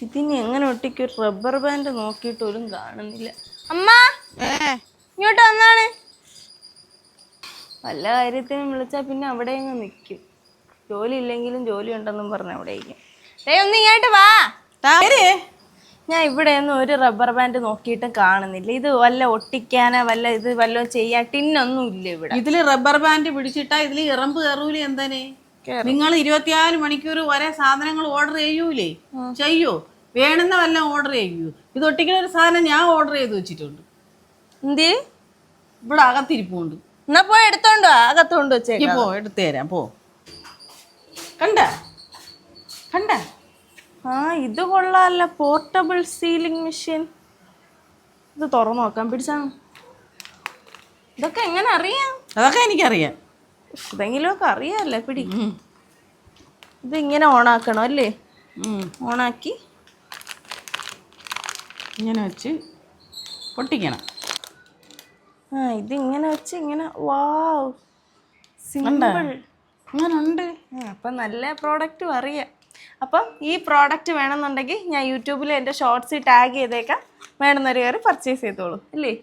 ഇതിന് എങ്ങനെ ഒട്ടിക്ക് ഒരു റബ്ബർ ബാൻഡ് നോക്കിയിട്ട് പോലും കാണുന്നില്ല. അമ്മ ഇങ്ങോട്ട് വന്നാണ്. വല്ല കാര്യത്തിനും വിളിച്ചാൽ പിന്നെ അവിടെ അങ്ങ് നിൽക്കും. ജോലി ഇല്ലെങ്കിലും ജോലി ഉണ്ടെന്നും പറഞ്ഞ അവിടെ ഇരിക്കും. ഒന്ന് ഇങ്ങോട്ട് വാ. ഞാൻ ഇവിടെ ഒന്നും ഒരു റബ്ബർ ബാൻഡ് നോക്കിയിട്ടും കാണുന്നില്ല. ഇത് വല്ല ഒട്ടിക്കാനോ വല്ല ഇത് വല്ലതും ചെയ്യാൻ ടിന്നൊന്നും ഇല്ല ഇവിടെ. ഇതില് റബ്ബർ ബാൻഡ് പിടിച്ചിട്ടാ ഇതില് ഇറമ്പ് കയറൂലേ? എന്താനേ നിങ്ങൾ 24 മണിക്കൂർ ഒരേ സാധനങ്ങൾ ഓർഡർ ചെയ്യൂലേ? ചെയ്യോ? വേണമെന്ന വല്ല ഓർഡർ ചെയ്യൂ. ഇത് ഒട്ടിക്കുന്ന ഒരു സാധനം ഞാൻ ഓർഡർ ചെയ്ത് വെച്ചിട്ടുണ്ട്. എന്ത് ഇവിടെ അകത്തിരിപ്പുണ്ട്. എന്നാ പോയി എടുത്തോണ്ടോ? അകത്തോണ്ട് വെച്ചേക്ക്. പോ, എടുത്തു തരാം. പോ. കണ്ട കണ്ട ഇത് കൊള്ളാല്ല. Portable sealing machine. ഇത് തുറന്നു നോക്കാൻ പിടിച്ചാ. ഇതൊക്കെ എങ്ങനെ അറിയാം? അതൊക്കെ എനിക്കറിയാം. ഇതെങ്കിലും ഒക്കെ അറിയാല്ലേ. പിടി. ഇത് ഇങ്ങനെ ഓണാക്കണം അല്ലേ? ഓണാക്കി ഇങ്ങനെ വെച്ച് പൊട്ടിക്കണം. ഇതിങ്ങനെ വെച്ച് ഇങ്ങനെ. വാവ്, സിമ്പിൾ. അങ്ങനെ ഉണ്ട്. അപ്പം നല്ല പ്രോഡക്റ്റും അറിയാം. അപ്പം ഈ പ്രോഡക്റ്റ് വേണമെന്നുണ്ടെങ്കിൽ ഞാൻ യൂട്യൂബിൽ എൻ്റെ ഷോർട്സിൽ ടാഗ് ചെയ്തേക്കാം. വേണമെന്നൊരു കയറി പർച്ചേസ് ചെയ്തോളൂ അല്ലേ?